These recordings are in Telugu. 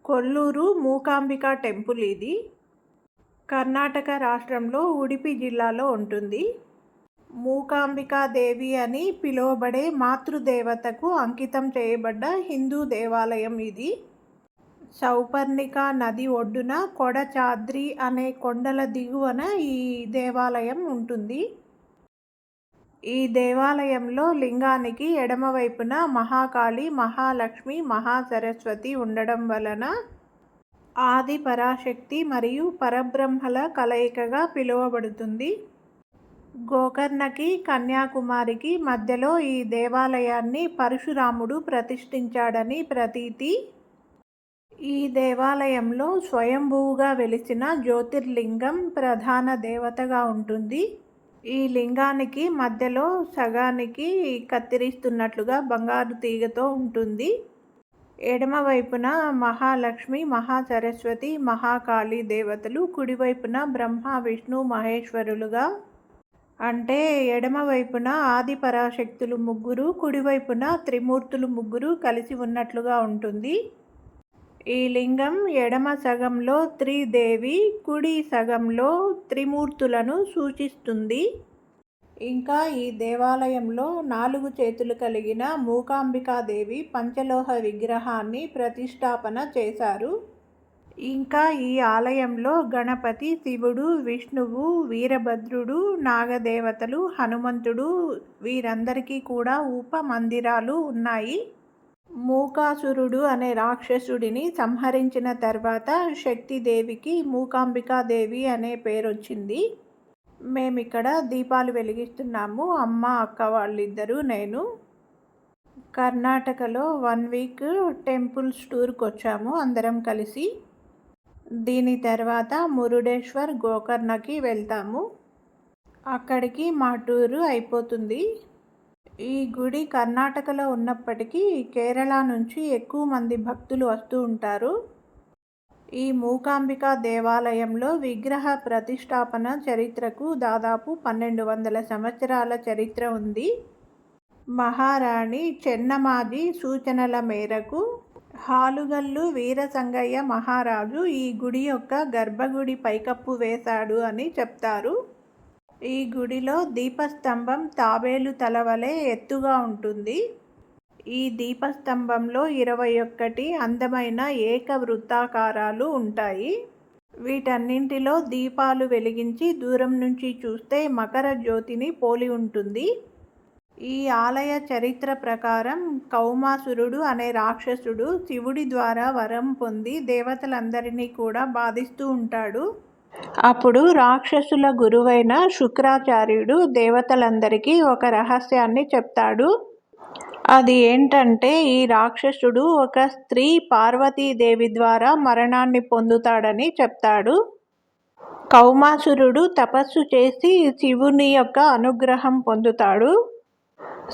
కొల్లూరు మూకాంబిక టెంపుల్ ఇది. కర్ణాటక రాష్ట్రంలో ఉడిపి జిల్లాలో ఉంటుంది. మూకాంబికాదేవి అని పిలువబడే మాతృదేవతకు అంకితం చేయబడ్డ హిందూ దేవాలయం ఇది. సౌపర్ణిక నది ఒడ్డున కొడచాద్రి అనే కొండల దిగువన ఈ దేవాలయం ఉంటుంది. ఈ దేవాలయంలో లింగానికి ఎడమవైపున మహాకాళి, మహాలక్ష్మి, మహాసరస్వతి ఉండడం వలన ఆది పరాశక్తి మరియు పరబ్రహ్మల కలయికగా పిలువబడుతుంది. గోకర్ణకి, కన్యాకుమారికి మధ్యలో ఈ దేవాలయాన్ని పరశురాముడు ప్రతిష్ఠించాడని ప్రతీతి. ఈ దేవాలయంలో స్వయంభూగా వెలిసిన జ్యోతిర్లింగం ప్రధాన దేవతగా ఉంటుంది. ఈ లింగానికి మధ్యలో సగానికి కత్తిరిస్తున్నట్లుగా బంగారు తీగతో ఉంటుంది. ఎడమవైపున మహాలక్ష్మి, మహాసరస్వతి, మహాకాళి దేవతలు, కుడివైపున బ్రహ్మ, విష్ణు, మహేశ్వరులుగా, అంటే ఎడమవైపున ఆది పరాశక్తులు ముగ్గురు, కుడివైపున త్రిమూర్తులు ముగ్గురు కలిసి ఉన్నట్లుగా ఉంటుంది. ఈ లింగం ఎడమ సగంలో త్రిదేవి, కుడి సగంలో త్రిమూర్తులను సూచిస్తుంది. ఇంకా ఈ దేవాలయంలో 4 చేతులు కలిగిన మూకాంబికాదేవి పంచలోహ విగ్రహాన్ని ప్రతిష్టాపన చేశారు. ఇంకా ఈ ఆలయంలో గణపతి, శివుడు, విష్ణువు, వీరభద్రుడు, నాగదేవతలు, హనుమంతుడు వీరందరికీ కూడా ఉపమందిరాలు ఉన్నాయి. మూకాసురుడు అనే రాక్షసుడిని సంహరించిన తర్వాత శక్తిదేవికి మూకాంబికాదేవి అనే పేరొచ్చింది. మేమిక్కడ దీపాలు వెలిగిస్తున్నాము, అమ్మ, అక్క వాళ్ళిద్దరూ, నేను. కర్ణాటకలో 1 వీక్ టెంపుల్స్ టూర్కి వచ్చాము అందరం కలిసి. దీని తర్వాత మురుడేశ్వర్, గోకర్ణకి వెళ్తాము. అక్కడికి మా టూరు అయిపోతుంది. ఈ గుడి కర్ణాటకలో ఉన్నప్పటికీ కేరళ నుంచి ఎక్కువ మంది భక్తులు వస్తూ ఉంటారు. ఈ మూకాంబిక దేవాలయంలో విగ్రహ ప్రతిష్టాపన చరిత్రకు దాదాపు 1200 సంవత్సరాల చరిత్ర ఉంది. మహారాణి చెన్నమాజి సూచనల మేరకు హాలుగల్లు వీరసంగయ్య మహారాజు ఈ గుడి యొక్క గర్భగుడి పైకప్పు వేశాడు అని చెప్తారు. ఈ గుడిలో దీపస్తంభం తాబేలు తల వలె ఎత్తుగా ఉంటుంది. ఈ దీపస్తంభంలో 21 అందమైన ఏకవృత్తాకారాలు ఉంటాయి. వీటన్నింటిలో దీపాలు వెలిగించి దూరం నుంచి చూస్తే మకర జ్యోతిని పోలి ఉంటుంది. ఈ ఆలయ చరిత్ర ప్రకారం కౌమాసురుడు అనే రాక్షసుడు శివుడి ద్వారా వరం పొంది దేవతలందరినీ కూడా బాధిస్తూ ఉంటాడు. అప్పుడు రాక్షసుల గురువైన శుక్రాచార్యుడు దేవతలందరికీ ఒక రహస్యాన్ని చెప్తాడు. అది ఏంటంటే ఈ రాక్షసుడు ఒక స్త్రీ పార్వతీదేవి ద్వారా మరణాన్ని పొందుతాడని చెప్తాడు. కౌమాసురుడు తపస్సు చేసి శివుని యొక్క అనుగ్రహం పొందుతాడు.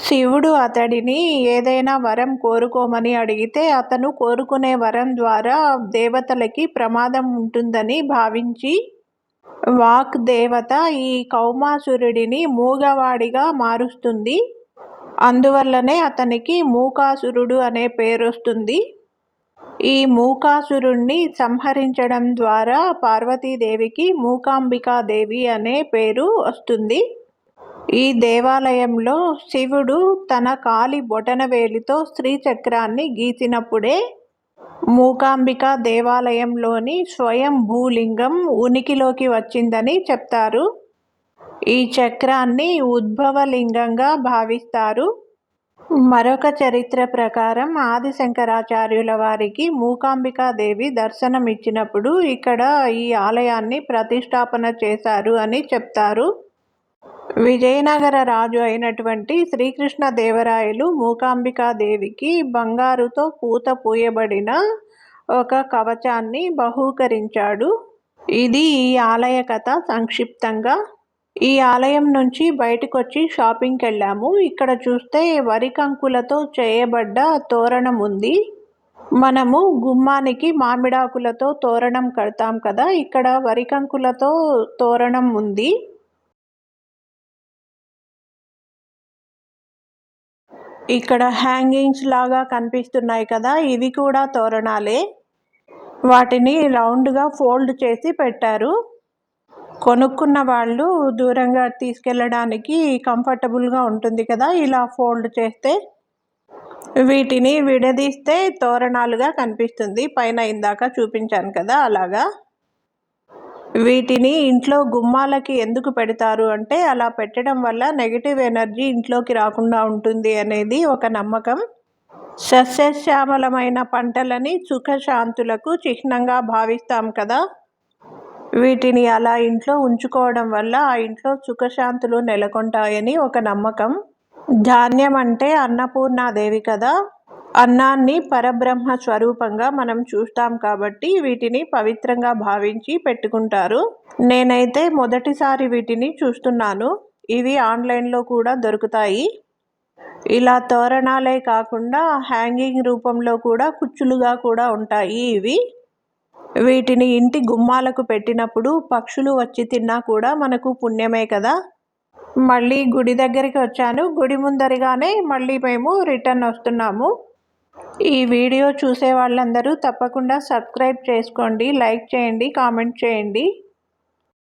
శివుడు అతడిని ఏదైనా వరం కోరుకోమని అడిగితే అతను కోరుకునే వరం ద్వారా దేవతలకి ప్రమాదం ఉంటుందని భావించి వాక్ దేవత ఈ కౌమాసురుడిని మూగవాడిగా మారుస్తుంది. అందువల్లనే అతనికి మూకాసురుడు అనే పేరొస్తుంది. ఈ మూకాసురుణ్ణి సంహరించడం ద్వారా పార్వతీదేవికి మూకాంబికాదేవి అనే పేరు వస్తుంది. ఈ దేవాలయంలో శివుడు తన కాలి బొటనవేలితో శ్రీచక్రాన్ని గీసినప్పుడే మూకాంబిక దేవాలయంలోని స్వయం భూలింగం ఉనికిలోకి వచ్చిందని చెప్తారు. ఈ చక్రాన్ని ఉద్భవలింగంగా భావిస్తారు. మరొక చరిత్ర ప్రకారం ఆదిశంకరాచార్యుల వారికి మూకాంబికాదేవి దర్శనమిచ్చినప్పుడు ఇక్కడ ఈ ఆలయాన్ని ప్రతిష్టాపన చేశారు అని చెప్తారు. విజయనగర రాజు అయినటువంటి శ్రీకృష్ణదేవరాయలు మూకాంబికాదేవికి బంగారుతో పూత పూయబడిన ఒక కవచాన్ని బహూకరించాడు. ఇది ఈ ఆలయ కథ సంక్షిప్తంగా. ఈ ఆలయం నుంచి బయటకొచ్చి షాపింగ్కి వెళ్ళాము. ఇక్కడ చూస్తే వరి కంకులతో చేయబడ్డ తోరణం ఉంది. మనము గుమ్మానికి మామిడాకులతో తోరణం కడతాం కదా, ఇక్కడ వరి కంకులతో తోరణం ఉంది. ఇక్కడ హ్యాంగింగ్స్ లాగా కనిపిస్తున్నాయి కదా, ఇవి కూడా తోరణాలే. వాటిని రౌండ్గా ఫోల్డ్ చేసి పెట్టారు. కొనుక్కున్న వాళ్ళు దూరంగా తీసుకెళ్ళడానికి కంఫర్టబుల్గా ఉంటుంది కదా ఇలా ఫోల్డ్ చేస్తే. వీటిని విడదీస్తే తోరణాలుగా కనిపిస్తుంది. పైన ఇందాక చూపించాను కదా అలాగా. వీటిని ఇంట్లో గుమ్మాలకి ఎందుకు పెడతారు అంటే అలా పెట్టడం వల్ల నెగిటివ్ ఎనర్జీ ఇంట్లోకి రాకుండా ఉంటుంది అనేది ఒక నమ్మకం. సస్యశ్యామలమైన పంటలని సుఖశాంతులకు చిహ్నంగా భావిస్తాం కదా. వీటిని అలా ఇంట్లో ఉంచుకోవడం వల్ల ఆ ఇంట్లో సుఖశాంతులు నెలకొంటాయని ఒక నమ్మకం. ధాన్యం అంటే అన్నపూర్ణాదేవి కదా. అన్నాన్ని పరబ్రహ్మ స్వరూపంగా మనం చూస్తాం కాబట్టి వీటిని పవిత్రంగా భావించి పెట్టుకుంటారు. నేనైతే మొదటిసారి వీటిని చూస్తున్నాను. ఇవి ఆన్లైన్లో కూడా దొరుకుతాయి. ఇలా తోరణాలే కాకుండా హ్యాంగింగ్ రూపంలో కూడా కుచ్చులుగా కూడా ఉంటాయి ఇవి. వీటిని ఇంటి గుమ్మాలకు పెట్టినప్పుడు పక్షులు వచ్చి తిన్నా కూడా మనకు పుణ్యమే కదా. మళ్ళీ గుడి దగ్గరికి వచ్చాను. గుడి ముందరిగానే మళ్ళీ మేము రిటర్న్ వస్తున్నాము. ఈ వీడియో చూసే వాళ్ళందరూ తప్పకుండా సబ్స్క్రైబ్ చేసుకోండి, లైక్ చేయండి, కామెంట్ చేయండి.